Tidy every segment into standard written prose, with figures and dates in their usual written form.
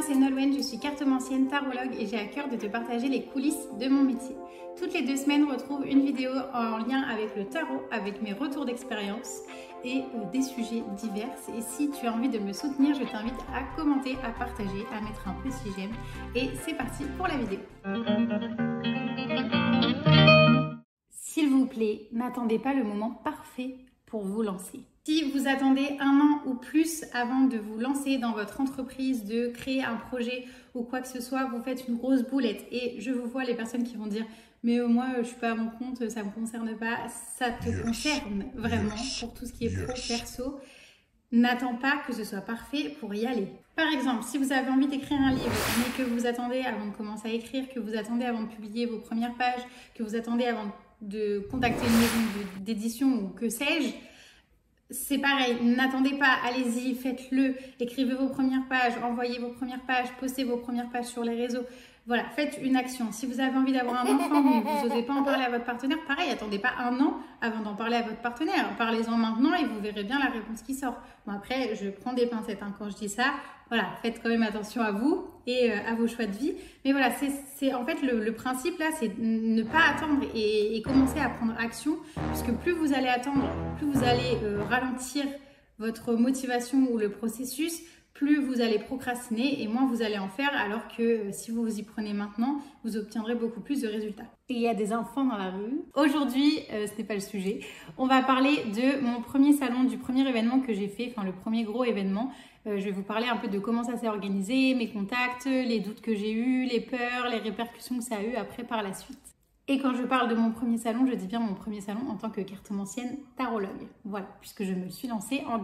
c'est Nolwenn, je suis cartomancienne tarologue et j'ai à cœur de te partager les coulisses de mon métier. Toutes les 2 semaines, retrouve une vidéo en lien avec le tarot, avec mes retours d'expérience et des sujets divers. Et si tu as envie de me soutenir, je t'invite à commenter, à partager, à mettre un petit j'aime. Et c'est parti pour la vidéo. S'il vous plaît, n'attendez pas le moment parfait pour vous lancer. Si vous attendez 1 an ou plus avant de vous lancer dans votre entreprise, de créer un projet ou quoi que ce soit, vous faites une grosse boulette. Et je vous vois les personnes qui vont dire « mais moi je suis pas à mon compte, ça me concerne pas », ça te concerne vraiment pour tout ce qui est pro, perso. N'attends pas que ce soit parfait pour y aller. Par exemple, si vous avez envie d'écrire un livre, mais que vous attendez avant de commencer à écrire, que vous attendez avant de publier vos premières pages, que vous attendez avant de contacter une maison d'édition ou que sais-je, c'est pareil, n'attendez pas, allez-y, faites-le, écrivez vos premières pages, envoyez vos premières pages, postez vos premières pages sur les réseaux. Voilà, faites une action. Si vous avez envie d'avoir un enfant, mais vous n'osez pas en parler à votre partenaire, pareil, attendez pas 1 an avant d'en parler à votre partenaire. Parlez-en maintenant et vous verrez bien la réponse qui sort. Bon, après, je prends des pincettes quand je dis ça. Voilà, faites quand même attention à vous et à vos choix de vie. Mais voilà, c'est en fait le principe là, c'est ne pas attendre et commencer à prendre action. Puisque plus vous allez attendre, plus vous allez ralentir votre motivation ou le processus, plus vous allez procrastiner et moins vous allez en faire, alors que si vous vous y prenez maintenant, vous obtiendrez beaucoup plus de résultats. Et il y a des enfants dans la rue. Aujourd'hui, ce n'est pas le sujet. On va parler de mon premier salon, du premier événement que j'ai fait, enfin le premier gros événement. Je vais vous parler un peu de comment ça s'est organisé, mes contacts, les doutes que j'ai eus, les peurs, les répercussions que ça a eu après par la suite. Et quand je parle de mon premier salon, je dis bien mon premier salon en tant que cartomancienne tarologue. Voilà, puisque je me suis lancée en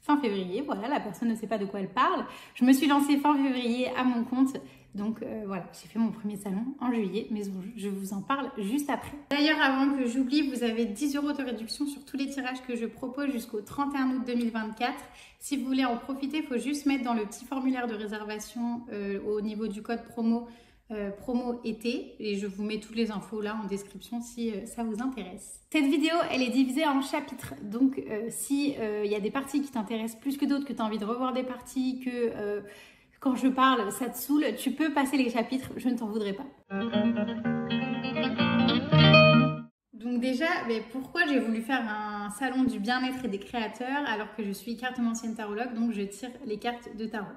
fin février, voilà, la personne ne sait pas de quoi elle parle. Je me suis lancée fin février à mon compte. Donc voilà, j'ai fait mon premier salon en juillet, mais je vous en parle juste après. D'ailleurs, avant que j'oublie, vous avez 10 € de réduction sur tous les tirages que je propose jusqu'au 31 août 2024. Si vous voulez en profiter, il faut juste mettre dans le petit formulaire de réservation au niveau du code promo été, et je vous mets toutes les infos là en description si ça vous intéresse. Cette vidéo, elle est divisée en chapitres, donc si il y a des parties qui t'intéressent plus que d'autres, que tu as envie de revoir des parties, que quand je parle ça te saoule, tu peux passer les chapitres, je ne t'en voudrais pas. Donc déjà, pourquoi j'ai voulu faire un salon du bien-être et des créateurs alors que je suis cartomancienne tarologue, donc je tire les cartes de tarot?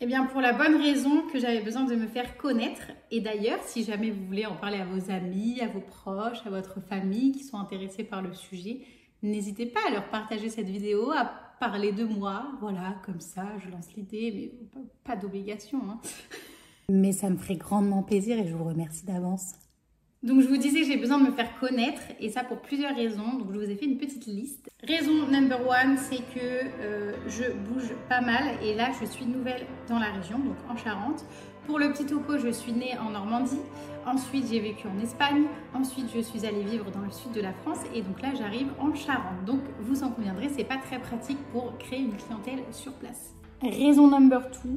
Eh bien, pour la bonne raison que j'avais besoin de me faire connaître. Et d'ailleurs, si jamais vous voulez en parler à vos amis, à vos proches, à votre famille qui sont intéressés par le sujet, n'hésitez pas à leur partager cette vidéo, à parler de moi. Voilà, comme ça, je lance l'idée, mais pas d'obligation, hein. Mais ça me ferait grandement plaisir et je vous remercie d'avance. Donc je vous disais, j'ai besoin de me faire connaître et ça pour plusieurs raisons. Donc je vous ai fait une petite liste. Raison number 1, c'est que je bouge pas mal et là je suis nouvelle dans la région, donc en Charente. Pour le petit topo, je suis née en Normandie. Ensuite, j'ai vécu en Espagne. Ensuite, je suis allée vivre dans le sud de la France et donc là, j'arrive en Charente. Donc vous en conviendrez, c'est pas très pratique pour créer une clientèle sur place. Raison number 2.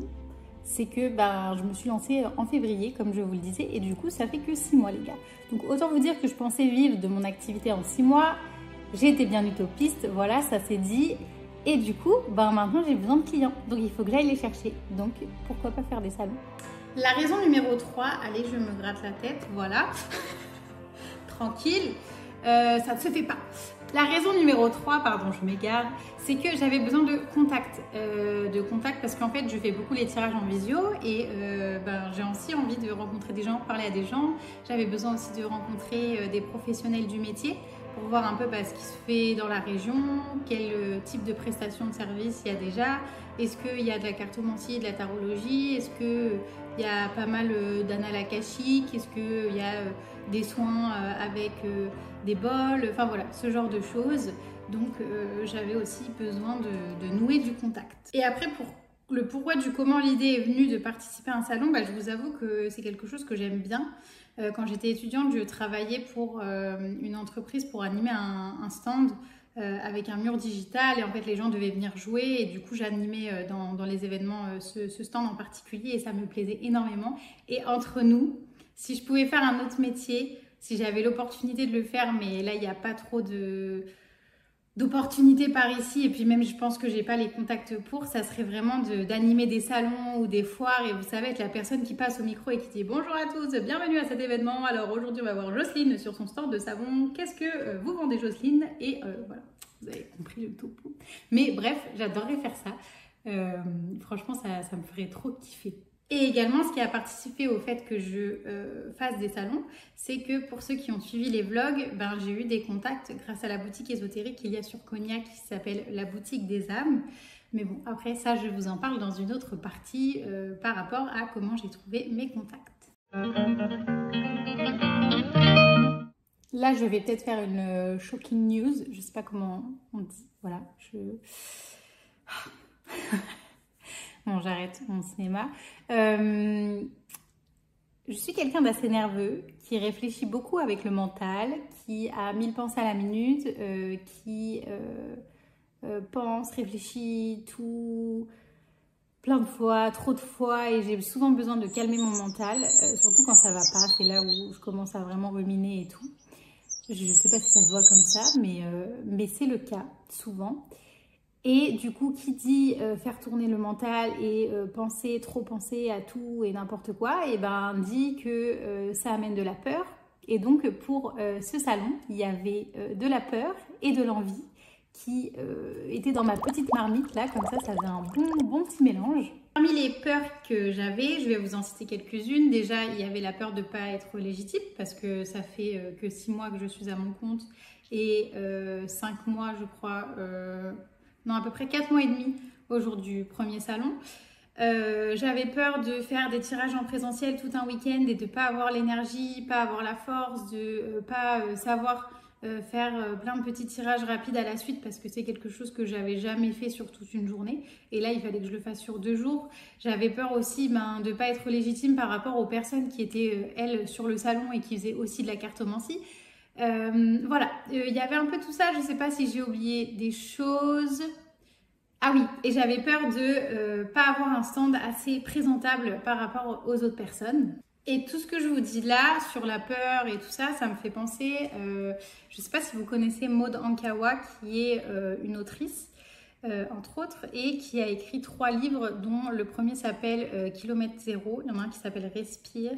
C'est que je me suis lancée en février, comme je vous le disais, et du coup, ça fait que 6 mois, les gars. Donc, autant vous dire que je pensais vivre de mon activité en 6 mois. J'ai été bien utopiste, voilà, ça s'est dit. Et du coup, maintenant, j'ai besoin de clients. Donc, il faut que j'aille les chercher. Donc, pourquoi pas faire des salons? La raison numéro 3, allez, je me gratte la tête, voilà. Tranquille, ça ne se fait pas. La raison numéro 3, pardon, je m'égare, c'est que j'avais besoin de contact. Parce qu'en fait, je fais beaucoup les tirages en visio et j'ai aussi envie de rencontrer des gens, parler à des gens. J'avais besoin aussi de rencontrer des professionnels du métier pour voir un peu ce qui se fait dans la région, quel type de prestation de service il y a déjà. Est-ce qu'il y a de la cartomancie, de la tarologie? Est-ce qu'il y a pas mal d'annales akashiques? Est-ce qu'il y a des soins avec des bols? Enfin voilà, ce genre de choses. Donc j'avais aussi besoin de nouer du contact. Et après, pour le pourquoi du comment l'idée est venue de participer à un salon, je vous avoue que c'est quelque chose que j'aime bien. Quand j'étais étudiante, je travaillais pour une entreprise pour animer un stand avec un mur digital et en fait les gens devaient venir jouer et du coup j'animais dans les événements ce stand en particulier et ça me plaisait énormément. Et entre nous, si je pouvais faire un autre métier, si j'avais l'opportunité de le faire, mais là il n'y a pas trop de d'opportunités par ici, et puis même je pense que j'ai pas les contacts pour, ça serait vraiment d'animer des salons ou des foires, et vous savez, être la personne qui passe au micro et qui dit bonjour à tous, bienvenue à cet événement. Alors aujourd'hui on va voir Jocelyne sur son stand de savon, qu'est-ce que vous vendez Jocelyne? Et voilà, vous avez compris le topo. Mais bref, j'adorerais faire ça. Franchement ça me ferait trop kiffer. Et également, ce qui a participé au fait que je fasse des salons, c'est que pour ceux qui ont suivi les vlogs, ben, j'ai eu des contacts grâce à la boutique ésotérique qu'il y a sur Cognac qui s'appelle la boutique des âmes. Mais bon, après ça, je vous en parle dans une autre partie par rapport à comment j'ai trouvé mes contacts. Là, je vais peut-être faire une shocking news. Je ne sais pas comment on dit. Voilà, Bon, j'arrête mon cinéma. Je suis quelqu'un d'assez nerveux, qui réfléchit beaucoup avec le mental, qui a 1000 pensées à la minute, qui pense, réfléchit tout plein de fois, trop de fois, et j'ai souvent besoin de calmer mon mental, surtout quand ça va pas. C'est là où je commence à vraiment ruminer et tout. Je ne sais pas si ça se voit comme ça, mais c'est le cas souvent. Et du coup, qui dit faire tourner le mental et trop penser à tout et n'importe quoi, et ben dit que ça amène de la peur. Et donc pour ce salon, il y avait de la peur et de l'envie qui étaient dans ma petite marmite là, comme ça faisait un bon petit mélange. Parmi les peurs que j'avais, je vais vous en citer quelques-unes. Déjà, il y avait la peur de ne pas être légitime parce que ça fait que 6 mois que je suis à mon compte et 5 mois, je crois. Non, à peu près 4 mois et demi au jour du premier salon. J'avais peur de faire des tirages en présentiel tout un week-end et de ne pas avoir l'énergie, pas avoir la force, de pas savoir faire plein de petits tirages rapides à la suite parce que c'est quelque chose que j'avais jamais fait sur toute une journée. Et là, il fallait que je le fasse sur 2 jours. J'avais peur aussi de ne pas être légitime par rapport aux personnes qui étaient, elles, sur le salon et qui faisaient aussi de la cartomancie. Voilà, il y avait un peu tout ça. Je ne sais pas si j'ai oublié des choses. Ah oui, et j'avais peur de pas avoir un stand assez présentable par rapport aux autres personnes. Et tout ce que je vous dis là sur la peur et tout ça, ça me fait penser, je ne sais pas si vous connaissez Maud Ankawa, qui est une autrice, entre autres, et qui a écrit 3 livres, dont le premier s'appelle Kilomètre Zéro, il y en a un qui s'appelle Respire,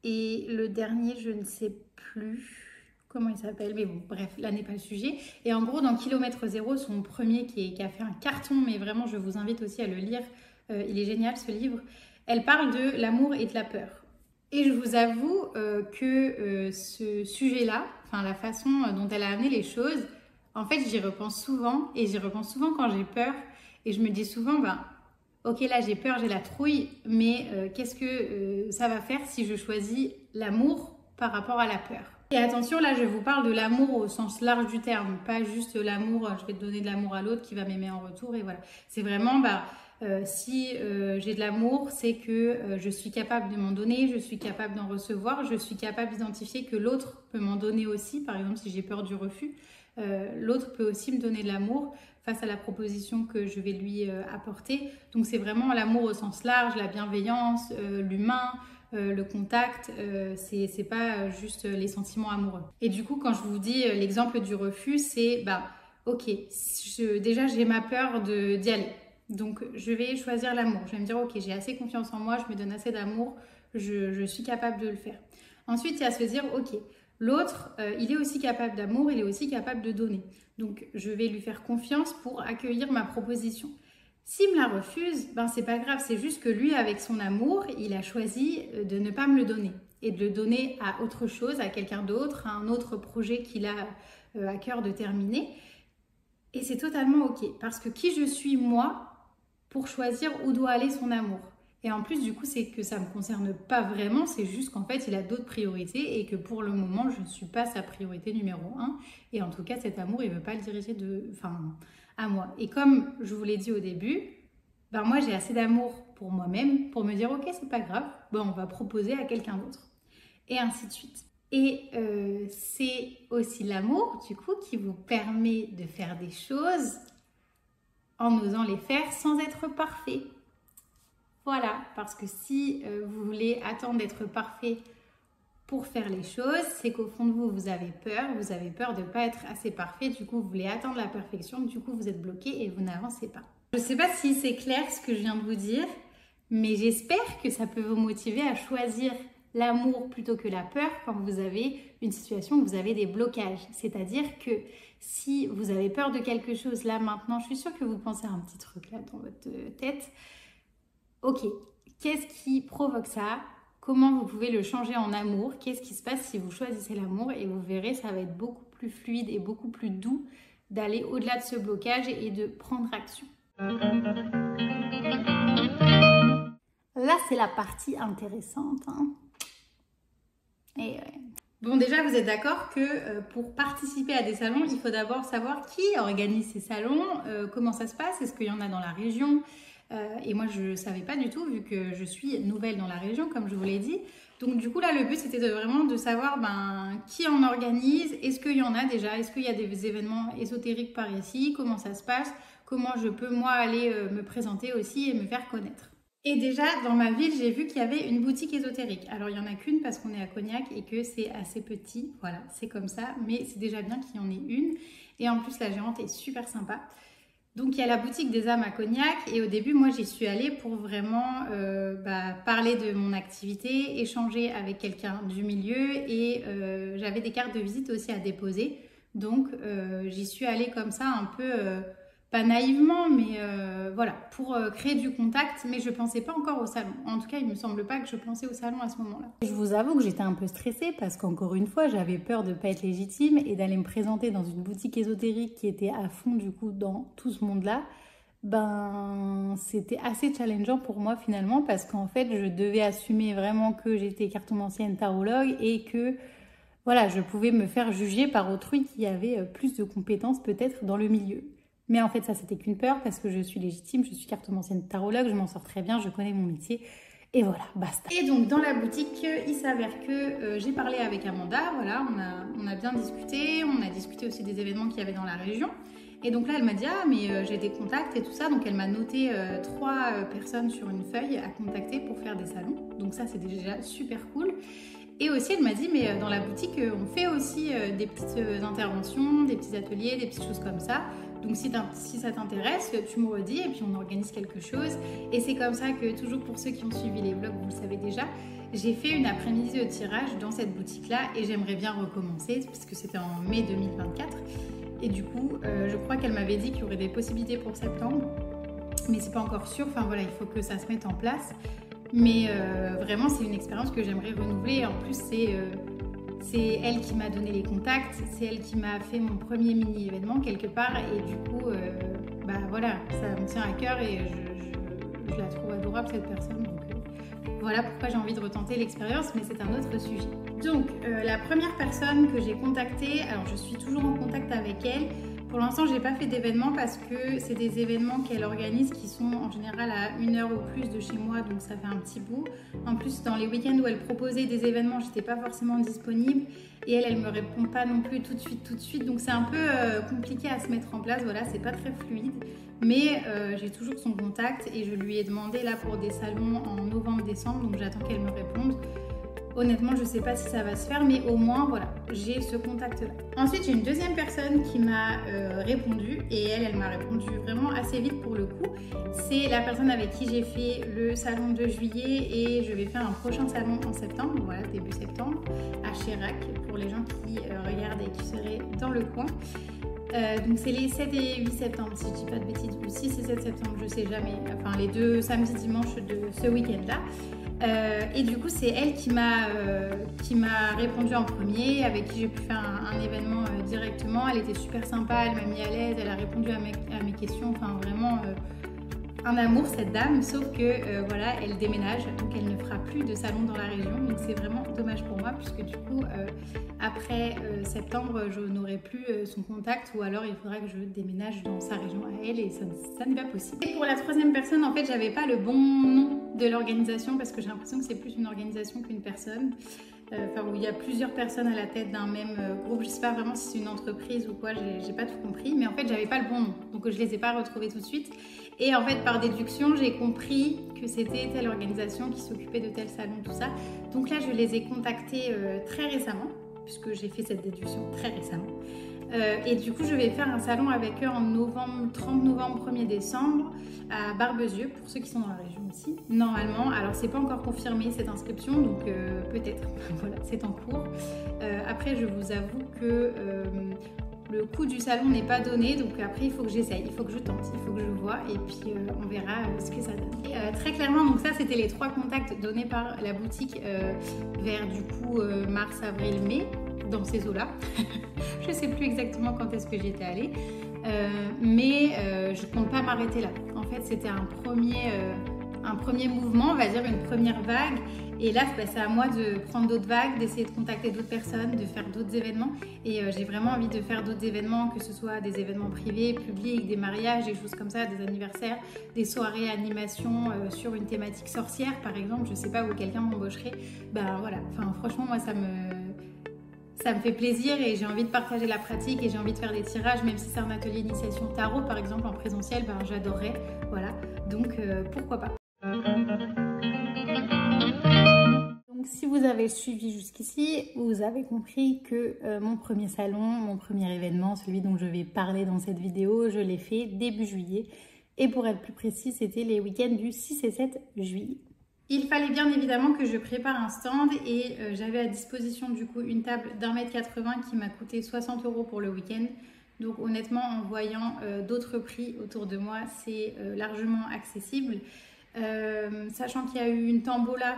et le dernier, je ne sais plus comment il s'appelle, mais bon, bref, là n'est pas le sujet. Et en gros, dans Kilomètre Zéro, son premier qui a fait un carton, mais vraiment, je vous invite aussi à le lire, il est génial ce livre. Elle parle de l'amour et de la peur. Et je vous avoue que ce sujet-là, enfin la façon dont elle a amené les choses, en fait, j'y repense souvent, et j'y repense souvent quand j'ai peur, et je me dis souvent, ben, ok, là j'ai peur, j'ai la trouille, mais qu'est-ce que ça va faire si je choisis l'amour par rapport à la peur? Et attention, là je vous parle de l'amour au sens large du terme, pas juste l'amour, je vais te donner de l'amour à l'autre qui va m'aimer en retour, et voilà. C'est vraiment, si j'ai de l'amour, c'est que je suis capable de m'en donner, je suis capable d'en recevoir, je suis capable d'identifier que l'autre peut m'en donner aussi. Par exemple, si j'ai peur du refus, l'autre peut aussi me donner de l'amour face à la proposition que je vais lui apporter. Donc c'est vraiment l'amour au sens large, la bienveillance, l'humain, le contact, c'est pas juste les sentiments amoureux. Et du coup, quand je vous dis l'exemple du refus, c'est ok, déjà j'ai ma peur d'y aller. Donc je vais choisir l'amour. Je vais me dire ok, j'ai assez confiance en moi, je me donne assez d'amour, je suis capable de le faire. Ensuite, il y a à se dire ok, l'autre, il est aussi capable d'amour, il est aussi capable de donner. Donc je vais lui faire confiance pour accueillir ma proposition. S'il me la refuse, c'est pas grave, c'est juste que lui, avec son amour, il a choisi de ne pas me le donner et de le donner à autre chose, à quelqu'un d'autre, à un autre projet qu'il a à cœur de terminer. Et c'est totalement ok, parce que qui je suis moi pour choisir où doit aller son amour. Et en plus, du coup, c'est que ça ne me concerne pas vraiment, c'est juste qu'en fait, il a d'autres priorités et que pour le moment, je ne suis pas sa priorité numéro 1. Et en tout cas, cet amour, il ne veut pas le diriger à moi. Et comme je vous l'ai dit au début, moi, j'ai assez d'amour pour moi-même pour me dire, ok, c'est pas grave, on va proposer à quelqu'un d'autre. Et ainsi de suite. Et c'est aussi l'amour, du coup, qui vous permet de faire des choses en osant les faire sans être parfait. Voilà, parce que si vous voulez attendre d'être parfait pour faire les choses, c'est qu'au fond de vous, vous avez peur de ne pas être assez parfait, du coup vous voulez atteindre la perfection, du coup vous êtes bloqué et vous n'avancez pas. Je ne sais pas si c'est clair ce que je viens de vous dire, mais j'espère que ça peut vous motiver à choisir l'amour plutôt que la peur quand vous avez une situation où vous avez des blocages. C'est-à-dire que si vous avez peur de quelque chose là maintenant, je suis sûre que vous pensez à un petit truc là dans votre tête. Ok, qu'est-ce qui provoque ça? Comment vous pouvez le changer en amour? Qu'est-ce qui se passe si vous choisissez l'amour? Et vous verrez, ça va être beaucoup plus fluide et beaucoup plus doux d'aller au-delà de ce blocage et de prendre action. Là, c'est la partie intéressante. Et ouais. Bon, déjà, vous êtes d'accord que pour participer à des salons, il faut d'abord savoir qui organise ces salons, comment ça se passe, est-ce qu'il y en a dans la région? Et moi, je ne savais pas du tout, vu que je suis nouvelle dans la région, comme je vous l'ai dit. Donc, du coup, là, le but, c'était vraiment de savoir qui en organise, est-ce qu'il y en a déjà, est-ce qu'il y a des événements ésotériques par ici, comment ça se passe, comment je peux, moi, aller me présenter aussi et me faire connaître. Et déjà, dans ma ville, j'ai vu qu'il y avait une boutique ésotérique. Alors, il n'y en a qu'une parce qu'on est à Cognac et que c'est assez petit. Voilà, c'est comme ça. Mais c'est déjà bien qu'il y en ait une. Et en plus, la gérante est super sympa. Donc, il y a la boutique des âmes à Cognac. Et au début, moi, j'y suis allée pour vraiment parler de mon activité, échanger avec quelqu'un du milieu. Et j'avais des cartes de visite aussi à déposer. Donc, j'y suis allée comme ça un peu... pas naïvement, mais voilà, pour créer du contact, mais je ne pensais pas encore au salon. En tout cas, il ne me semble pas que je pensais au salon à ce moment-là. Je vous avoue que j'étais un peu stressée parce qu'encore une fois, j'avais peur de ne pas être légitime et d'aller me présenter dans une boutique ésotérique qui était à fond du coup dans tout ce monde-là. C'était assez challengeant pour moi finalement parce qu'en fait, je devais assumer vraiment que j'étais cartomancienne tarologue et que voilà, je pouvais me faire juger par autrui qui avait plus de compétences peut-être dans le milieu. Mais en fait, ça, c'était qu'une peur parce que je suis légitime, je suis cartomancienne tarologue, je m'en sors très bien, je connais mon métier. Et voilà, basta. Et donc, dans la boutique, il s'avère que j'ai parlé avec Amanda. Voilà, on a bien discuté. On a discuté aussi des événements qu'il y avait dans la région. Et donc là, elle m'a dit, ah, mais j'ai des contacts et tout ça. Donc, elle m'a noté 3 personnes sur une feuille à contacter pour faire des salons. Donc ça, c'est déjà super cool. Et aussi, elle m'a dit, mais dans la boutique, on fait aussi des petites interventions, des petits ateliers, des petites choses comme ça. Donc si ça t'intéresse, tu me redis et puis on organise quelque chose. Et c'est comme ça que, toujours pour ceux qui ont suivi les vlogs, vous le savez déjà, j'ai fait une après-midi de tirage dans cette boutique-là et j'aimerais bien recommencer puisque c'était en mai 2024. Et du coup, je crois qu'elle m'avait dit qu'il y aurait des possibilités pour septembre, mais c'est pas encore sûr. Enfin voilà, il faut que ça se mette en place. Mais vraiment, c'est une expérience que j'aimerais renouveler. Et en plus, c'est elle qui m'a donné les contacts, c'est elle qui m'a fait mon premier mini-événement quelque part. Et du coup, voilà, ça me tient à cœur et je la trouve adorable cette personne. Donc voilà pourquoi j'ai envie de retenter l'expérience, mais c'est un autre sujet. Donc, la première personne que j'ai contactée, alors je suis toujours en contact avec elle. Pour l'instant, je n'ai pas fait d'événements parce que c'est des événements qu'elle organise qui sont en général à 1 heure ou plus de chez moi, donc ça fait un petit bout. En plus, dans les week-ends où elle proposait des événements, je n'étais pas forcément disponible et elle me répond pas non plus tout de suite. Donc c'est un peu compliqué à se mettre en place, voilà, c'est pas très fluide. Mais j'ai toujours son contact et je lui ai demandé là pour des salons en novembre-décembre, donc j'attends qu'elle me réponde. Honnêtement, je ne sais pas si ça va se faire, mais au moins, voilà, j'ai ce contact-là. Ensuite, j'ai une deuxième personne qui m'a répondu et elle m'a répondu vraiment assez vite pour le coup. C'est la personne avec qui j'ai fait le salon de juillet et je vais faire un prochain salon en septembre, voilà, début septembre, à Chirac, pour les gens qui regardent et qui seraient dans le coin. Donc c'est les 7 et 8 septembre, si je dis pas de bêtises, ou 6 et 7 septembre, je sais jamais, enfin les 2 samedis, dimanches de ce week-end-là. Et du coup, c'est elle qui m'a répondu en premier, avec qui j'ai pu faire un événement directement. Elle était super sympa, elle m'a mis à l'aise, elle a répondu à mes questions, enfin vraiment un amour cette dame, sauf que voilà, elle déménage, donc elle ne fera plus de salon dans la région, donc c'est vraiment dommage pour moi puisque du coup après septembre je n'aurai plus son contact ou alors il faudra que je déménage dans sa région à elle et ça n'est pas possible. Et pour la troisième personne, en fait j'avais pas le bon nom de l'organisation parce que j'ai l'impression que c'est plus une organisation qu'une personne. où il y a plusieurs personnes à la tête d'un même groupe. Je sais pas vraiment si c'est une entreprise ou quoi, j'ai pas tout compris, mais en fait j'avais pas le bon nom, donc je les ai pas retrouvés tout de suite. Et en fait par déduction j'ai compris que c'était telle organisation qui s'occupait de tel salon, tout ça. Donc là je les ai contactés très récemment, puisque j'ai fait cette déduction très récemment. Et du coup je vais faire un salon avec eux en novembre, 30 novembre, 1er décembre à Barbezieux, pour ceux qui sont dans la région aussi, normalement. Alors c'est pas encore confirmé cette inscription, donc peut-être, voilà, c'est en cours. Après je vous avoue que le coût du salon n'est pas donné, donc après il faut que j'essaye, il faut que je tente, il faut que je vois, et puis on verra ce que ça donne. Et, très clairement, donc ça c'était les 3 contacts donnés par la boutique vers du coup mars, avril, mai, dans ces eaux-là. Je sais plus exactement quand est-ce que j'y étais allée, mais je compte pas m'arrêter là. En fait, c'était un premier mouvement, on va dire une première vague. Et là, c'est à moi de prendre d'autres vagues, d'essayer de contacter d'autres personnes, de faire d'autres événements. Et j'ai vraiment envie de faire d'autres événements, que ce soit des événements privés, publics, des mariages, des choses comme ça, des anniversaires, des soirées animation sur une thématique sorcière, par exemple. Je sais pas, où quelqu'un m'embaucherait. Ben voilà, enfin franchement, moi ça me fait plaisir et j'ai envie de partager la pratique et j'ai envie de faire des tirages, même si c'est un atelier initiation tarot par exemple en présentiel, ben j'adorerais, voilà, donc pourquoi pas. Donc si vous avez suivi jusqu'ici, vous avez compris que mon premier salon, mon premier événement, celui dont je vais parler dans cette vidéo, je l'ai fait début juillet, et pour être plus précis, c'était les week-ends du 6 et 7 juillet. Il fallait bien évidemment que je prépare un stand et j'avais à disposition du coup une table d'1,80 m qui m'a coûté 60 € pour le week-end. Donc honnêtement, en voyant d'autres prix autour de moi, c'est largement accessible. Sachant qu'il y a eu une tombola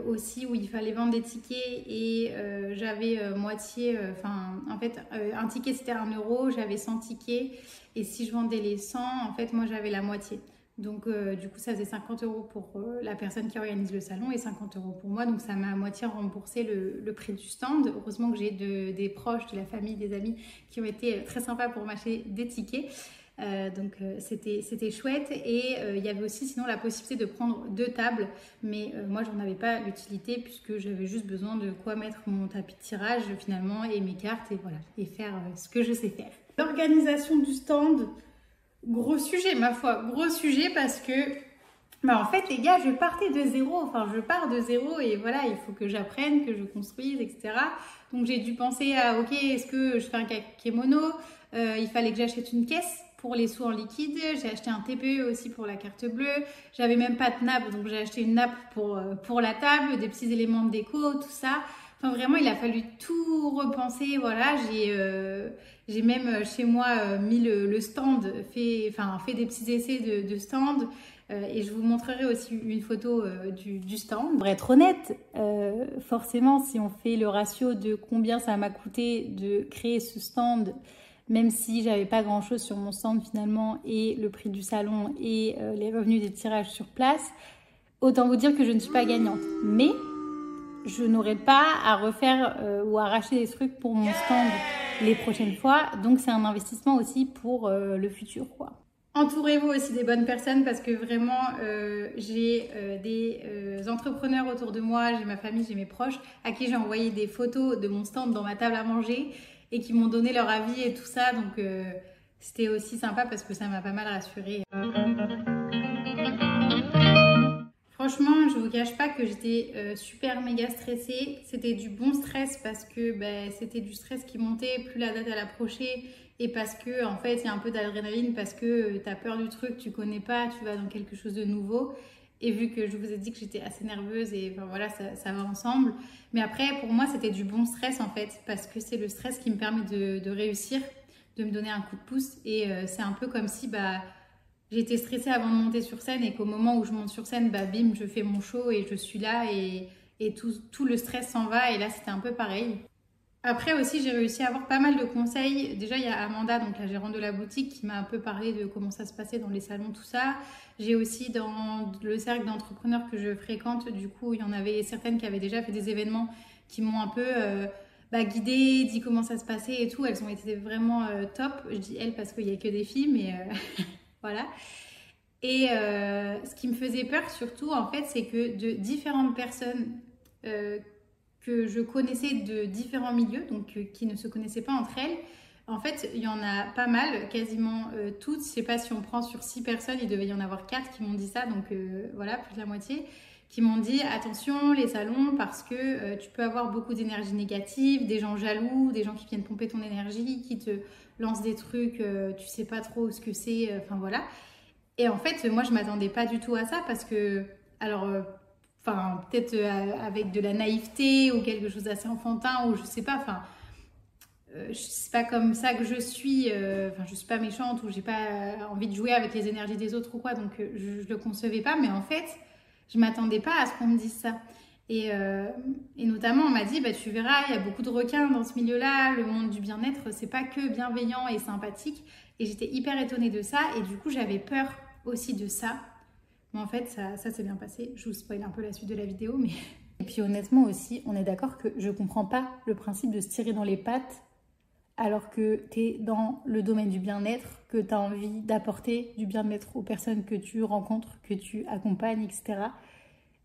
aussi où il fallait vendre des tickets et j'avais moitié, en fait un ticket c'était 1 €, j'avais 100 tickets et si je vendais les 100, en fait moi j'avais la moitié. Donc du coup ça faisait 50 € pour la personne qui organise le salon et 50 € pour moi, donc ça m'a à moitié remboursé le prix du stand. Heureusement que j'ai des proches, de la famille, des amis qui ont été très sympas pour m'acheter des tickets. Donc c'était chouette et il y avait aussi sinon la possibilité de prendre 2 tables, mais moi j'en avais pas l'utilité puisque j'avais juste besoin de quoi mettre mon tapis de tirage finalement et mes cartes et voilà, et faire ce que je sais faire. L'organisation du stand, gros sujet ma foi, gros sujet parce que en fait les gars, je partais de zéro, je pars de zéro et voilà, il faut que j'apprenne, que je construise, etc. Donc j'ai dû penser à ok, est-ce que je fais un kemono, il fallait que j'achète une caisse pour les sous en liquide, j'ai acheté un TPE aussi pour la carte bleue, j'avais même pas de nappe, donc j'ai acheté une nappe pour la table, des petits éléments de déco, tout ça. Enfin vraiment, il a fallu tout repenser, voilà, j'ai même chez moi mis le stand, fait des petits essais de stand. Et je vous montrerai aussi une photo du stand. Pour être honnête, forcément, si on fait le ratio de combien ça m'a coûté de créer ce stand, même si j'avais pas grand chose sur mon stand finalement, et le prix du salon et les revenus des tirages sur place, autant vous dire que je ne suis pas gagnante. Mais je n'aurai pas à refaire ou à racheter des trucs pour mon stand les prochaines fois. Donc c'est un investissement aussi pour le futur, quoi. Entourez-vous aussi des bonnes personnes parce que vraiment j'ai des entrepreneurs autour de moi, j'ai ma famille, j'ai mes proches à qui j'ai envoyé des photos de mon stand dans ma table à manger et qui m'ont donné leur avis et tout ça, donc c'était aussi sympa parce que ça m'a pas mal rassurée. Franchement, je vous cache pas que j'étais super méga stressée. C'était du bon stress parce que c'était du stress qui montait plus la date elle approchait et parce que en fait il y a un peu d'adrénaline parce que tu as peur du truc, tu connais pas, tu vas dans quelque chose de nouveau. Et vu que je vous ai dit que j'étais assez nerveuse et voilà, ça va ensemble. Mais après, pour moi, c'était du bon stress en fait parce que c'est le stress qui me permet de réussir, de me donner un coup de pouce. Et c'est un peu comme si j'étais stressée avant de monter sur scène et qu'au moment où je monte sur scène, bim, je fais mon show et je suis là et tout le stress s'en va. Et là, c'était un peu pareil. Après aussi, j'ai réussi à avoir pas mal de conseils. Déjà, il y a Amanda, donc la gérante de la boutique, qui m'a un peu parlé de comment ça se passait dans les salons, tout ça. J'ai aussi dans le cercle d'entrepreneurs que je fréquente, du coup, il y en avait certaines qui avaient déjà fait des événements qui m'ont un peu guidée, dit comment ça se passait et tout. Elles ont été vraiment top. Je dis elles parce qu'il n'y a que des filles, mais voilà. Et ce qui me faisait peur surtout, en fait, c'est que de différentes personnes que je connaissais de différents milieux, donc qui ne se connaissaient pas entre elles. En fait, il y en a pas mal, quasiment toutes. Je sais pas si on prend sur 6 personnes, il devait y en avoir 4 qui m'ont dit ça, donc voilà, plus de la moitié, qui m'ont dit attention les salons parce que tu peux avoir beaucoup d'énergie négative, des gens jaloux, des gens qui viennent pomper ton énergie, qui te lancent des trucs, tu sais pas trop ce que c'est, enfin voilà. Et en fait, moi je m'attendais pas du tout à ça parce que, alors, enfin, peut-être avec de la naïveté ou quelque chose d'assez enfantin ou je sais pas, enfin. C'est pas comme ça que je suis, enfin je suis pas méchante ou j'ai pas envie de jouer avec les énergies des autres ou quoi, donc je le concevais pas, mais en fait je m'attendais pas à ce qu'on me dise ça. Et notamment on m'a dit bah tu verras il y a beaucoup de requins dans ce milieu-là, le monde du bien-être c'est pas que bienveillant et sympathique, et j'étais hyper étonnée de ça et du coup j'avais peur aussi de ça, mais en fait ça s'est bien passé. Je vous spoil un peu la suite de la vidéo, mais et puis honnêtement aussi on est d'accord que je comprends pas le principe de se tirer dans les pattes alors que tu es dans le domaine du bien-être, que tu as envie d'apporter du bien-être aux personnes que tu rencontres, que tu accompagnes, etc.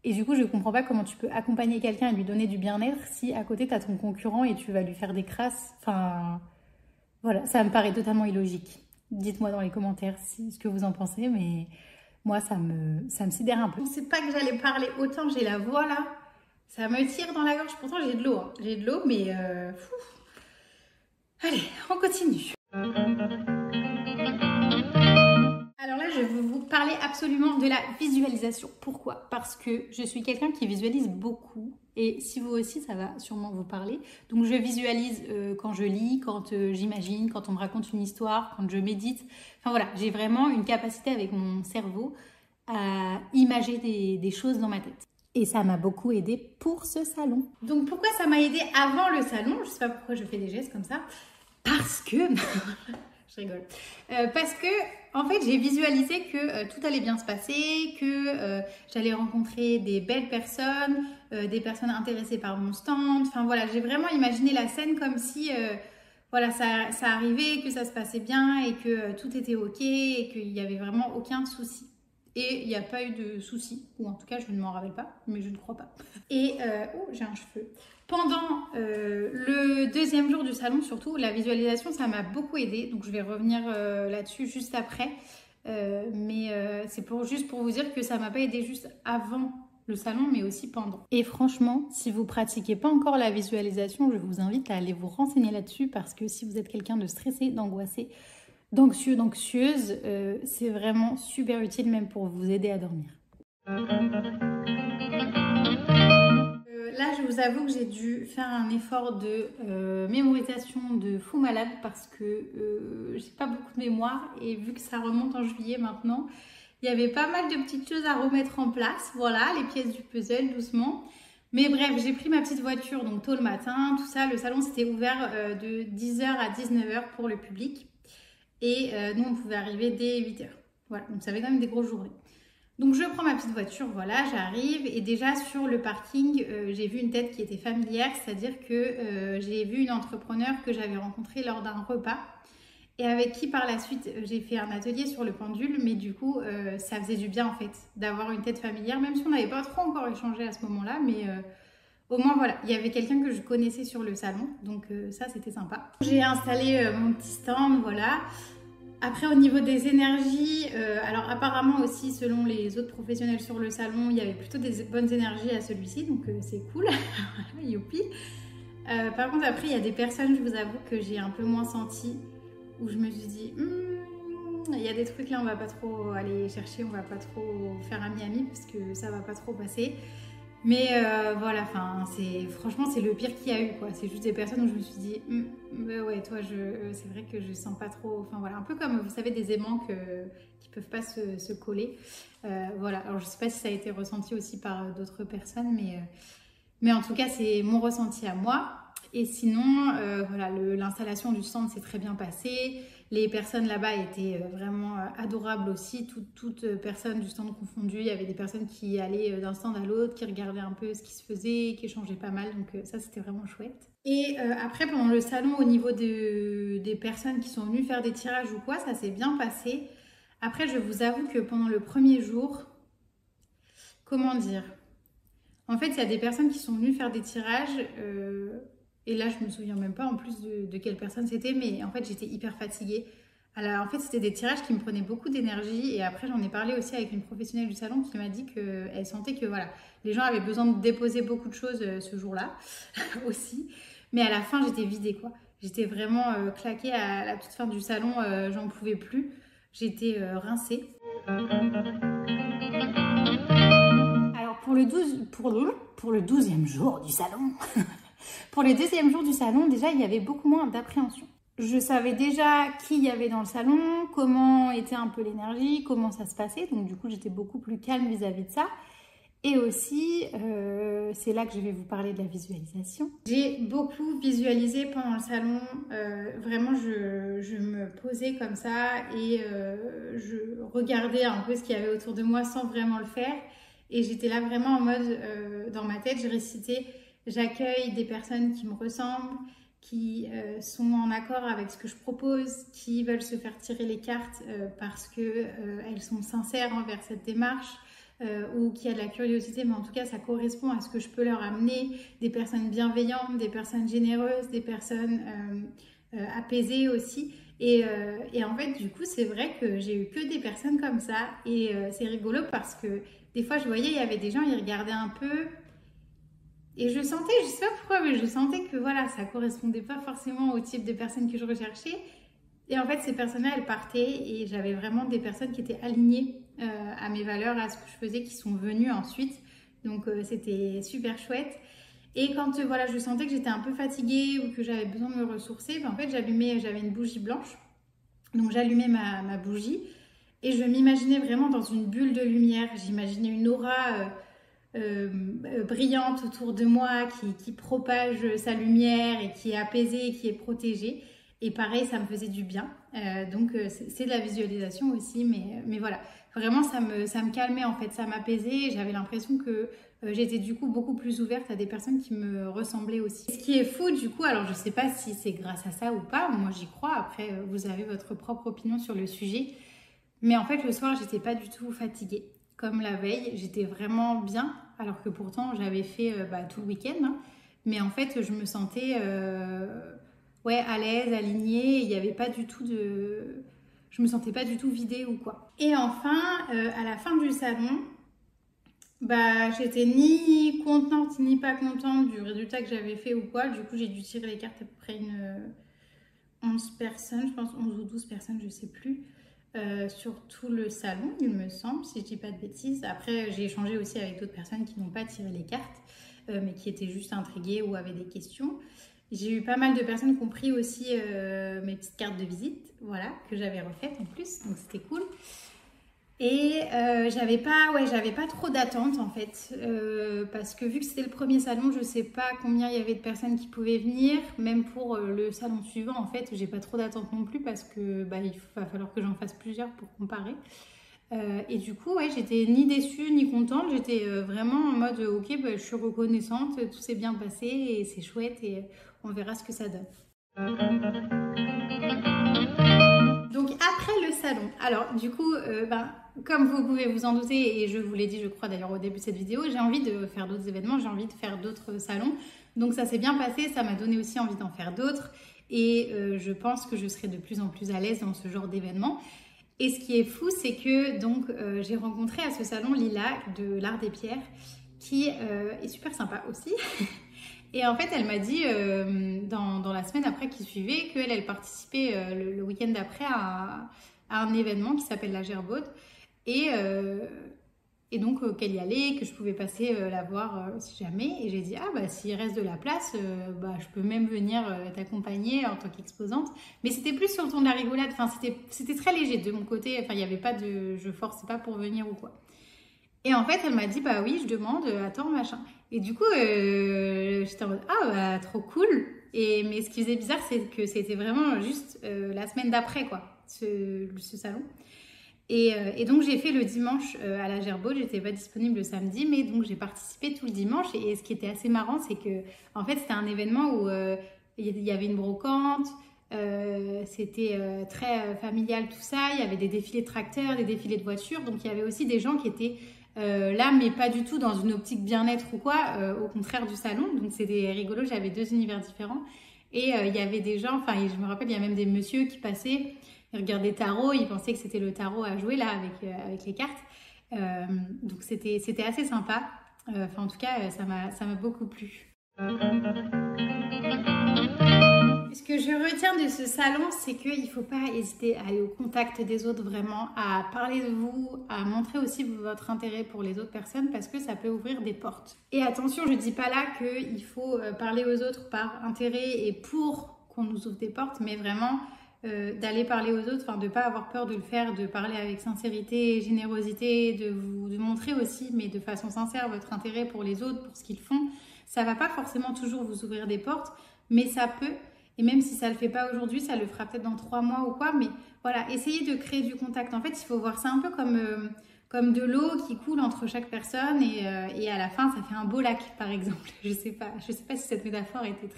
Et du coup, je ne comprends pas comment tu peux accompagner quelqu'un et lui donner du bien-être si à côté, tu as ton concurrent et tu vas lui faire des crasses. Enfin, voilà, ça me paraît totalement illogique. Dites-moi dans les commentaires ce que vous en pensez, mais moi, ça me sidère un peu. Je ne sais pas que j'allais parler autant, j'ai la voix là. Ça me tire dans la gorge, pourtant j'ai de l'eau. Hein. J'ai de l'eau, mais... Allez, on continue. Alors là, je vais vous parler absolument de la visualisation. Pourquoi? Parce que je suis quelqu'un qui visualise beaucoup. Et si vous aussi, ça va sûrement vous parler. Donc je visualise quand je lis, quand j'imagine, quand on me raconte une histoire, quand je médite. Enfin voilà, j'ai vraiment une capacité avec mon cerveau à imager des choses dans ma tête. Et ça m'a beaucoup aidé pour ce salon. Donc pourquoi ça m'a aidé avant le salon? Je sais pas pourquoi je fais des gestes comme ça. Parce que... je rigole. Parce que, en fait, j'ai visualisé que tout allait bien se passer, que j'allais rencontrer des belles personnes, des personnes intéressées par mon stand. Enfin voilà, j'ai vraiment imaginé la scène comme si... voilà, ça arrivait, que ça se passait bien et que tout était ok et qu'il n'y avait vraiment aucun souci. Et il n'y a pas eu de soucis, ou en tout cas je ne m'en rappelle pas, mais je ne crois pas. Et, oh j'ai un cheveu. Pendant le deuxième jour du salon surtout, la visualisation ça m'a beaucoup aidée, donc je vais revenir là-dessus juste après. Mais c'est juste pour vous dire que ça m'a pas aidé juste avant le salon, mais aussi pendant. Et franchement, si vous pratiquez pas encore la visualisation, je vous invite à aller vous renseigner là-dessus parce que si vous êtes quelqu'un de stressé, d'angoissé, d'anxieux, d'anxieuse, c'est vraiment super utile même pour vous aider à dormir. Là, je vous avoue que j'ai dû faire un effort de mémorisation de fou malade parce que j'ai pas beaucoup de mémoire et vu que ça remonte en juillet maintenant, il y avait pas mal de petites choses à remettre en place. Voilà, les pièces du puzzle doucement. Mais bref, j'ai pris ma petite voiture donc tôt le matin, tout ça. Le salon s'était ouvert de 10h à 19h pour le public. Et nous, on pouvait arriver dès 8h. Voilà, donc ça avait quand même des grosses journées. Donc je prends ma petite voiture, voilà, j'arrive. Et déjà sur le parking, j'ai vu une tête qui était familière. C'est-à-dire que j'ai vu une entrepreneur que j'avais rencontrée lors d'un repas. Et avec qui par la suite, j'ai fait un atelier sur le pendule. Mais du coup, ça faisait du bien en fait, d'avoir une tête familière. Même si on n'avait pas trop encore échangé à ce moment-là. Mais... au moins voilà, il y avait quelqu'un que je connaissais sur le salon, donc ça c'était sympa. J'ai installé mon petit stand, voilà. Après au niveau des énergies, alors apparemment aussi selon les autres professionnels sur le salon, il y avait plutôt des bonnes énergies à celui-ci, donc c'est cool, youpi. Par contre après il y a des personnes, je vous avoue, que j'ai un peu moins senti, où je me suis dit, il y a des trucs là on va pas trop aller chercher, on va pas trop faire ami-ami, parce que ça va pas trop passer. Mais voilà, enfin, franchement, c'est le pire qu'il y a eu, quoi. C'est juste des personnes où je me suis dit, bah ouais, toi, c'est vrai que je sens pas trop. Enfin voilà, un peu comme, vous savez, des aimants qui peuvent pas se coller. Voilà, alors je sais pas si ça a été ressenti aussi par d'autres personnes, mais en tout cas, c'est mon ressenti à moi. Et sinon, voilà, l'installation du stand s'est très bien passée. Les personnes là-bas étaient vraiment adorables aussi, toutes personnes du stand confondues. Il y avait des personnes qui allaient d'un stand à l'autre, qui regardaient un peu ce qui se faisait, qui échangeaient pas mal. Donc ça, c'était vraiment chouette. Et après, pendant le salon, au niveau des personnes qui sont venues faire des tirages ou quoi, ça s'est bien passé. Après, je vous avoue que pendant le premier jour, comment dire ? En fait, il y a des personnes qui sont venues faire des tirages. Et là, je me souviens même pas en plus de quelle personne c'était. Mais en fait, j'étais hyper fatiguée. Alors, en fait, c'était des tirages qui me prenaient beaucoup d'énergie. Et après, j'en ai parlé aussi avec une professionnelle du salon qui m'a dit qu'elle sentait que voilà, les gens avaient besoin de déposer beaucoup de choses ce jour-là aussi. Mais à la fin, j'étais vidée, quoi. J'étais vraiment claquée à la toute fin du salon. J'en pouvais plus. J'étais rincée. Alors, pour le 12e jour du salon, pour le 2e jour du salon, déjà, il y avait beaucoup moins d'appréhension. Je savais déjà qui il y avait dans le salon, comment était un peu l'énergie, comment ça se passait. Donc du coup, j'étais beaucoup plus calme vis-à-vis de ça. Et aussi, c'est là que je vais vous parler de la visualisation. J'ai beaucoup visualisé pendant le salon. Vraiment, je me posais comme ça et je regardais un peu ce qu'il y avait autour de moi sans vraiment le faire. Et j'étais là vraiment en mode, dans ma tête, je récitais « J'accueille des personnes qui me ressemblent ». Qui sont en accord avec ce que je propose, qui veulent se faire tirer les cartes parce qu'elles sont sincères envers cette démarche ou qui a de la curiosité, mais en tout cas ça correspond à ce que je peux leur amener, des personnes bienveillantes, des personnes généreuses, des personnes apaisées aussi. Et en fait, du coup, c'est vrai que j'ai eu que des personnes comme ça et c'est rigolo parce que des fois, je voyais, il y avait des gens, ils regardaient un peu. Et je sentais, je sais pas pourquoi, mais je sentais que voilà, ça correspondait pas forcément au type de personnes que je recherchais. Et en fait, ces personnes-là, elles partaient et j'avais vraiment des personnes qui étaient alignées à mes valeurs, à ce que je faisais, qui sont venues ensuite. Donc, c'était super chouette. Et quand voilà, je sentais que j'étais un peu fatiguée ou que j'avais besoin de me ressourcer, ben, en fait, j'avais une bougie blanche. Donc, j'allumais ma bougie et je m'imaginais vraiment dans une bulle de lumière. J'imaginais une aura... brillante autour de moi, qui propage sa lumière et qui est apaisée, qui est protégée. Et pareil, ça me faisait du bien. Donc, c'est de la visualisation aussi. Mais voilà, vraiment, ça me calmait en fait. Ça m'apaisait. J'avais l'impression que j'étais du coup beaucoup plus ouverte à des personnes qui me ressemblaient aussi. Ce qui est fou du coup, alors je sais pas si c'est grâce à ça ou pas. Moi, j'y crois. Après, vous avez votre propre opinion sur le sujet. Mais en fait, le soir, j'étais pas du tout fatiguée. Comme la veille, j'étais vraiment bien, alors que pourtant j'avais fait tout le week-end. Hein. Mais en fait, je me sentais à l'aise, alignée. Il n'y avait pas du tout de... Je me sentais pas du tout vidée ou quoi. Et enfin, à la fin du salon, j'étais ni contente ni pas contente du résultat que j'avais fait ou quoi. Du coup, j'ai dû tirer les cartes à peu près 11 personnes, je pense 11 ou 12 personnes, je sais plus. Sur tout le salon, il me semble, si je dis pas de bêtises. Après, j'ai échangé aussi avec d'autres personnes qui n'ont pas tiré les cartes, mais qui étaient juste intriguées ou avaient des questions. J'ai eu pas mal de personnes qui ont pris aussi mes petites cartes de visite, voilà, que j'avais refaites en plus, donc c'était cool. Et j'avais pas trop d'attente en fait, parce que vu que c'était le premier salon, je sais pas combien il y avait de personnes qui pouvaient venir. Même pour le salon suivant, en fait, j'ai pas trop d'attente non plus parce que il va falloir que j'en fasse plusieurs pour comparer. Et du coup, j'étais ni déçue ni contente. J'étais vraiment en mode ok, je suis reconnaissante, tout s'est bien passé et c'est chouette et on verra ce que ça donne. Donc après le salon, alors du coup, comme vous pouvez vous en douter, et je vous l'ai dit je crois d'ailleurs au début de cette vidéo, j'ai envie de faire d'autres événements, j'ai envie de faire d'autres salons. Donc ça s'est bien passé, ça m'a donné aussi envie d'en faire d'autres. Et je pense que je serai de plus en plus à l'aise dans ce genre d'événement. Et ce qui est fou, c'est que donc j'ai rencontré à ce salon Lila de l'Art des Pierres, qui est super sympa aussi. Et en fait, elle m'a dit dans la semaine après qui suivait qu'elle participait le week-end d'après à un événement qui s'appelle la Gerbaude. Et donc qu'elle y allait, que je pouvais passer la voir si jamais. Et j'ai dit, s'il reste de la place, je peux même venir t'accompagner en tant qu'exposante. Mais c'était plus sur le ton de la rigolade. Enfin, c'était très léger de mon côté. Enfin, il n'y avait pas de... Je forçais pas pour venir ou quoi. Et en fait, elle m'a dit, oui, je demande, attends, machin. Et du coup, j'étais en mode, trop cool. Mais ce qui faisait bizarre, c'est que c'était vraiment juste la semaine d'après, quoi, ce salon. Et donc, j'ai fait le dimanche à la Gerbaude. J'étais pas disponible le samedi, mais donc j'ai participé tout le dimanche. Et ce qui était assez marrant, c'est que, en fait, c'était un événement où il y avait une brocante. C'était très familial, tout ça. Il y avait des défilés de tracteurs, des défilés de voitures. Donc, il y avait aussi des gens qui étaient Là, mais pas du tout dans une optique bien-être ou quoi, au contraire du salon. Donc c'était rigolo, j'avais 2 univers différents. Et il y avait des gens, enfin je me rappelle, il y a même des messieurs qui passaient, ils regardaient tarot, ils pensaient que c'était le tarot à jouer là avec les cartes. Donc c'était assez sympa. Enfin en tout cas, ça m'a beaucoup plu. Ce que je retiens de ce salon, c'est qu'il ne faut pas hésiter à aller au contact des autres vraiment, à parler de vous, à montrer aussi votre intérêt pour les autres personnes parce que ça peut ouvrir des portes. Et attention, je ne dis pas là qu'il faut parler aux autres par intérêt et pour qu'on nous ouvre des portes, mais vraiment d'aller parler aux autres, enfin de ne pas avoir peur de le faire, de parler avec sincérité, générosité, de montrer aussi, mais de façon sincère, votre intérêt pour les autres, pour ce qu'ils font. Ça ne va pas forcément toujours vous ouvrir des portes, mais ça peut. Et même si ça ne le fait pas aujourd'hui, ça le fera peut-être dans 3 mois ou quoi. Mais voilà, essayez de créer du contact. En fait, il faut voir ça un peu comme de l'eau qui coule entre chaque personne. Et à la fin, ça fait un beau lac, par exemple. Je sais pas si cette métaphore était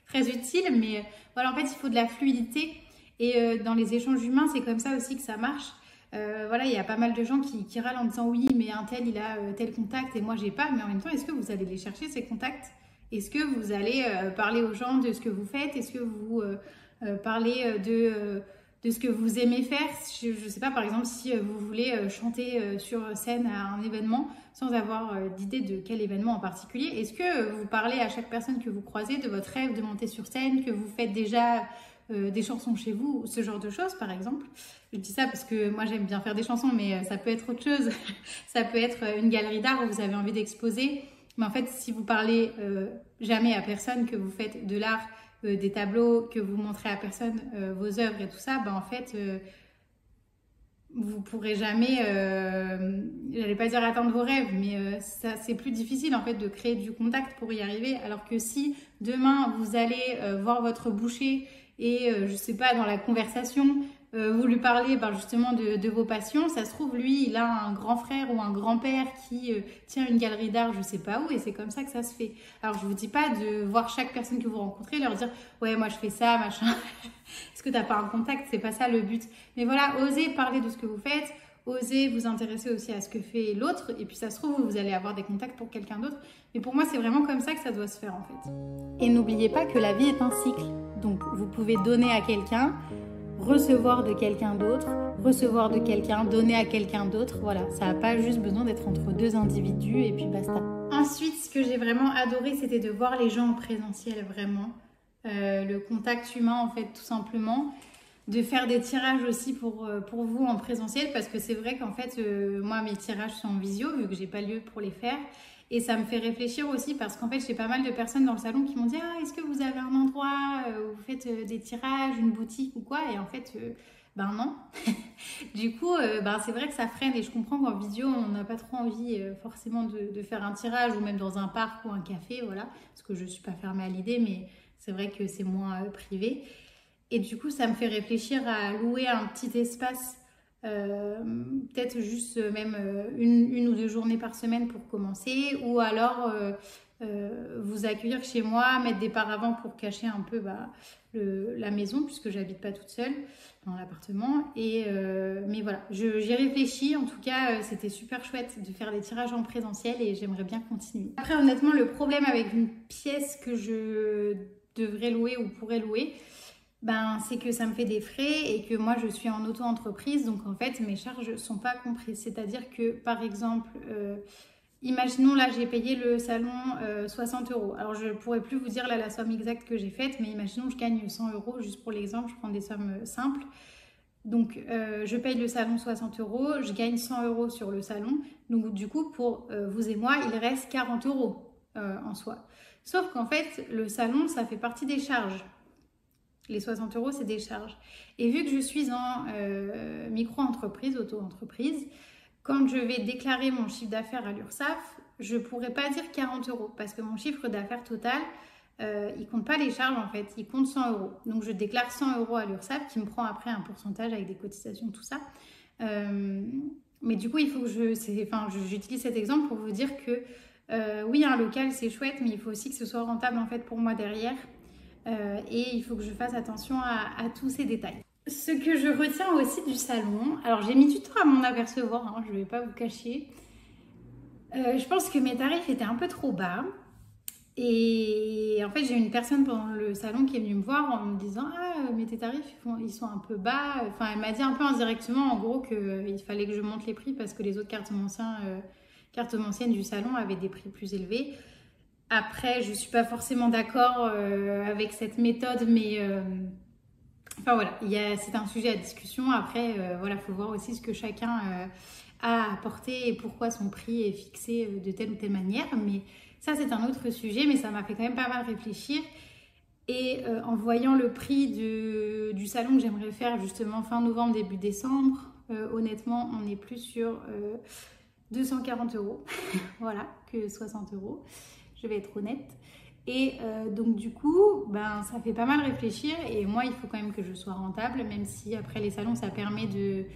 très utile. Mais voilà, en fait, il faut de la fluidité. Et dans les échanges humains, c'est comme ça aussi que ça marche. Voilà, il y a pas mal de gens qui râlent en disant oui, mais un tel, il a tel contact et moi, j'ai pas. Mais en même temps, est-ce que vous allez les chercher, ces contacts ? Est-ce que vous allez parler aux gens de ce que vous faites? Est-ce que vous parlez de ce que vous aimez faire? Je ne sais pas, par exemple, si vous voulez chanter sur scène à un événement sans avoir d'idée de quel événement en particulier. Est-ce que vous parlez à chaque personne que vous croisez de votre rêve de monter sur scène, que vous faites déjà des chansons chez vous, ce genre de choses, par exemple? Je dis ça parce que moi, j'aime bien faire des chansons, mais ça peut être autre chose. Ça peut être une galerie d'art où vous avez envie d'exposer. Mais en fait, si vous parlez jamais à personne, que vous faites de l'art, des tableaux, que vous montrez à personne vos œuvres et tout ça, ben en fait, vous pourrez jamais, j'allais pas dire atteindre vos rêves, mais ça c'est plus difficile en fait de créer du contact pour y arriver. Alors que si demain vous allez voir votre boucher et je sais pas, dans la conversation, vous lui parlez justement de vos passions, ça se trouve lui il a un grand frère ou un grand-père qui tient une galerie d'art je sais pas où et c'est comme ça que ça se fait. Alors je vous dis pas de voir chaque personne que vous rencontrez leur dire ouais moi je fais ça machin est-ce que t'as pas un contact, c'est pas ça le but, mais voilà, osez parler de ce que vous faites, osez vous intéresser aussi à ce que fait l'autre et puis ça se trouve vous allez avoir des contacts pour quelqu'un d'autre, mais pour moi c'est vraiment comme ça que ça doit se faire en fait. Et n'oubliez pas que la vie est un cycle, donc vous pouvez donner à quelqu'un, recevoir de quelqu'un d'autre, recevoir de quelqu'un, donner à quelqu'un d'autre, voilà, ça n'a pas juste besoin d'être entre 2 individus et puis basta. Ensuite, ce que j'ai vraiment adoré, c'était de voir les gens en présentiel, vraiment, le contact humain en fait, tout simplement, de faire des tirages aussi pour vous en présentiel, parce que c'est vrai qu'en fait, moi mes tirages sont en visio, vu que j'ai pas lieu pour les faire. Et ça me fait réfléchir aussi parce qu'en fait, j'ai pas mal de personnes dans le salon qui m'ont dit « Ah, est-ce que vous avez un endroit où vous faites des tirages, une boutique ou quoi ?» Et en fait, ben non. Du coup, c'est vrai que ça freine et je comprends qu'en vidéo, on n'a pas trop envie forcément de faire un tirage ou même dans un parc ou un café, voilà. Parce que je suis pas fermée à l'idée, mais c'est vrai que c'est moins privé. Et du coup, ça me fait réfléchir à louer un petit espace peut-être juste même une ou 2 journées par semaine pour commencer, ou alors vous accueillir chez moi, mettre des paravents pour cacher un peu la maison puisque j'habite pas toute seule dans l'appartement. Mais voilà, j'y réfléchis. En tout cas, c'était super chouette de faire des tirages en présentiel et j'aimerais bien continuer. Après, honnêtement, le problème avec une pièce que je devrais louer ou pourrais louer, c'est que ça me fait des frais et que moi je suis en auto-entreprise, donc en fait mes charges ne sont pas comprises. C'est-à-dire que par exemple, imaginons là j'ai payé le salon 60 €. Alors je ne pourrais plus vous dire là la somme exacte que j'ai faite, mais imaginons je gagne 100 €, juste pour l'exemple, je prends des sommes simples. Donc je paye le salon 60 €, je gagne 100 € sur le salon, donc du coup pour vous et moi il reste 40 € en soi. Sauf qu'en fait le salon ça fait partie des charges. Les 60 €, c'est des charges. Et vu que je suis en micro-entreprise, auto-entreprise, quand je vais déclarer mon chiffre d'affaires à l'URSSAF, je ne pourrais pas dire 40 € parce que mon chiffre d'affaires total, il ne compte pas les charges en fait, il compte 100 €. Donc je déclare 100 € à l'URSSAF qui me prend après un pourcentage avec des cotisations, tout ça. Mais du coup, il faut que j'utilise cet exemple pour vous dire que oui, un local c'est chouette, mais il faut aussi que ce soit rentable en fait pour moi derrière. Et il faut que je fasse attention à tous ces détails. Ce que je retiens aussi du salon, alors j'ai mis du temps à m'en apercevoir, hein, je ne vais pas vous cacher, Je pense que mes tarifs étaient un peu trop bas. Et en fait, j'ai une personne pendant le salon qui est venue me voir en me disant « Ah, mais tes tarifs, ils sont un peu bas. » Enfin, elle m'a dit un peu indirectement, en gros, qu'il fallait que je monte les prix parce que les autres cartes manciennes du salon avaient des prix plus élevés. Après, je ne suis pas forcément d'accord avec cette méthode, mais enfin voilà, c'est un sujet à discussion. Après, voilà, il faut voir aussi ce que chacun a apporté et pourquoi son prix est fixé de telle ou telle manière. Mais ça, c'est un autre sujet, mais ça m'a fait quand même pas mal réfléchir. Et en voyant le prix du salon que j'aimerais faire justement fin novembre, début décembre, honnêtement, on est plus sur 240 €, voilà, que 60 €. Je vais être honnête. Et donc du coup, ben, ça fait pas mal réfléchir. Et moi, il faut quand même que je sois rentable, même si après les salons, ça permet de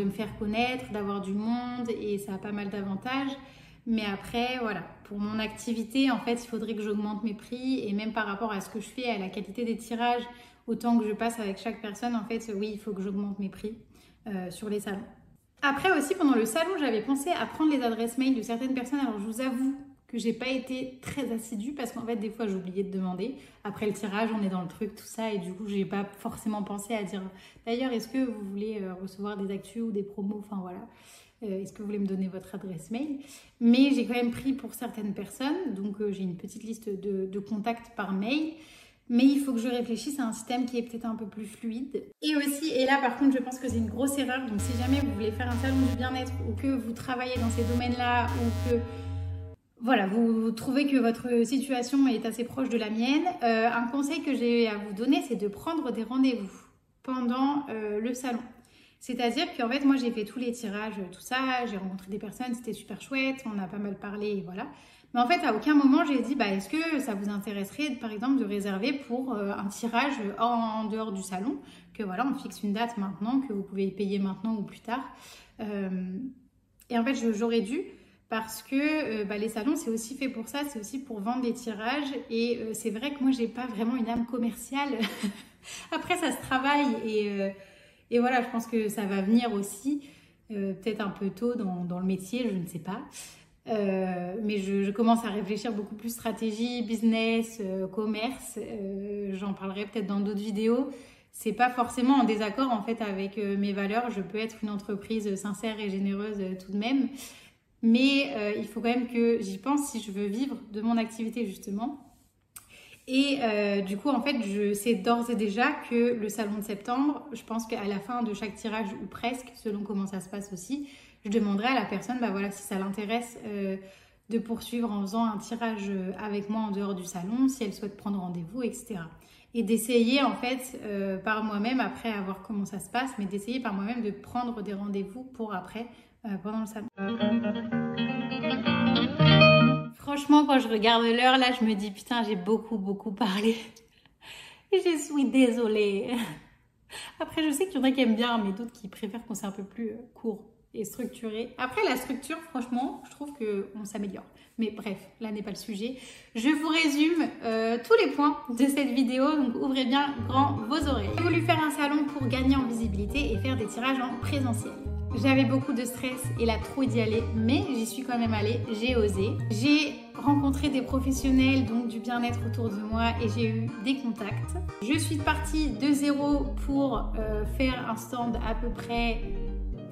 me faire connaître, d'avoir du monde et ça a pas mal d'avantages. Mais après, voilà, pour mon activité, en fait, il faudrait que j'augmente mes prix et même par rapport à ce que je fais, à la qualité des tirages, autant que je passe avec chaque personne, en fait, oui, il faut que j'augmente mes prix sur les salons. Après aussi, pendant le salon, j'avais pensé à prendre les adresses mail de certaines personnes. Alors, je vous avoue que j'ai pas été très assidue parce qu'en fait, des fois, j'oubliais de demander. Après le tirage, on est dans le truc, tout ça, et du coup, j'ai pas forcément pensé à dire d'ailleurs, est-ce que vous voulez recevoir des actus ou des promos? Enfin, voilà. Est-ce que vous voulez me donner votre adresse mail? Mais j'ai quand même pris pour certaines personnes, donc j'ai une petite liste de contacts par mail. Mais il faut que je réfléchisse à un système qui est peut-être un peu plus fluide. Et aussi, et là par contre, je pense que c'est une grosse erreur. Donc si jamais vous voulez faire un salon du bien-être ou que vous travaillez dans ces domaines-là ou que voilà, vous trouvez que votre situation est assez proche de la mienne, un conseil que j'ai à vous donner, c'est de prendre des rendez-vous pendant le salon. C'est-à-dire qu'en fait, moi, j'ai fait tous les tirages, tout ça, j'ai rencontré des personnes, c'était super chouette, on a pas mal parlé, et voilà. Mais en fait, à aucun moment, j'ai dit, bah, est-ce que ça vous intéresserait, par exemple, de réserver pour un tirage en dehors du salon, que voilà, on fixe une date maintenant, que vous pouvez payer maintenant ou plus tard. Et en fait, j'aurais dû, parce que les salons, c'est aussi fait pour ça, c'est aussi pour vendre des tirages. Et c'est vrai que moi, j'ai pas vraiment une âme commerciale. Après, ça se travaille et voilà, je pense que ça va venir aussi, peut-être un peu tôt dans le métier, je ne sais pas. Mais je commence à réfléchir beaucoup plus stratégie, business, commerce. J'en parlerai peut-être dans d'autres vidéos. C'est pas forcément en désaccord en fait avec mes valeurs. Je peux être une entreprise sincère et généreuse tout de même. Mais il faut quand même que j'y pense si je veux vivre de mon activité justement. Et du coup, en fait, je sais d'ores et déjà que le salon de septembre, je pense qu'à la fin de chaque tirage, ou presque, selon comment ça se passe aussi, je demanderai à la personne, bah voilà, si ça l'intéresse de poursuivre en faisant un tirage avec moi en dehors du salon, si elle souhaite prendre rendez-vous, etc. Et d'essayer, en fait, par moi-même, après avoir comment ça se passe, mais d'essayer par moi-même de prendre des rendez-vous pour après, pendant le salon. Franchement, quand je regarde l'heure, là, je me dis, putain, j'ai beaucoup parlé. Et je suis désolée. Après, je sais qu'il y en a qui aiment bien, mais d'autres qui préfèrent quand c'est un peu plus court et structuré. Après, la structure, franchement, je trouve qu'on s'améliore. Mais bref, là n'est pas le sujet. Je vous résume tous les points de cette vidéo, donc ouvrez bien grand vos oreilles. J'ai voulu faire un salon pour gagner en visibilité et faire des tirages en présentiel. J'avais beaucoup de stress et la trouille d'y aller, mais j'y suis quand même allée, j'ai osé. J'ai rencontré des professionnels donc du bien-être autour de moi et j'ai eu des contacts. Je suis partie de zéro pour faire un stand à peu près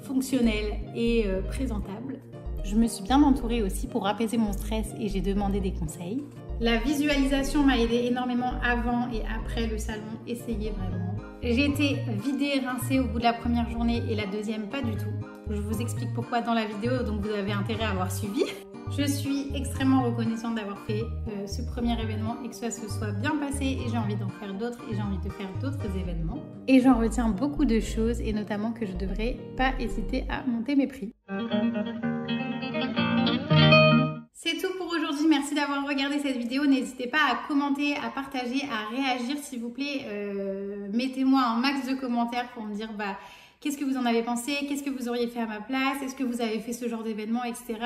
fonctionnel et présentable. Je me suis bien entourée aussi pour apaiser mon stress et j'ai demandé des conseils. La visualisation m'a aidé énormément avant et après le salon, essayez vraiment. J'ai été vidée et rincée au bout de la première journée et la deuxième pas du tout. Je vous explique pourquoi dans la vidéo, donc vous avez intérêt à avoir suivi. Je suis extrêmement reconnaissante d'avoir fait ce premier événement et que ça se soit bien passé et j'ai envie d'en faire d'autres et j'ai envie de faire d'autres événements. Et j'en retiens beaucoup de choses et notamment que je ne devrais pas hésiter à monter mes prix. C'est tout pour aujourd'hui, merci d'avoir regardé cette vidéo. N'hésitez pas à commenter, à partager, à réagir s'il vous plaît. Mettez-moi un max de commentaires pour me dire qu'est-ce que vous en avez pensé, qu'est-ce que vous auriez fait à ma place, est-ce que vous avez fait ce genre d'événement, etc.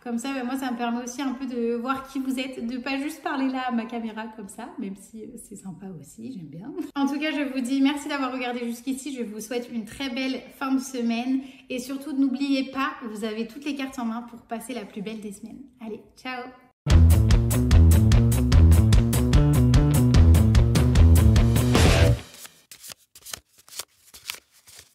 Comme ça, moi, ça me permet aussi un peu de voir qui vous êtes, de pas juste parler là à ma caméra comme ça, même si c'est sympa aussi, j'aime bien. En tout cas, je vous dis merci d'avoir regardé jusqu'ici. Je vous souhaite une très belle fin de semaine et surtout, n'oubliez pas, vous avez toutes les cartes en main pour passer la plus belle des semaines. Allez, ciao!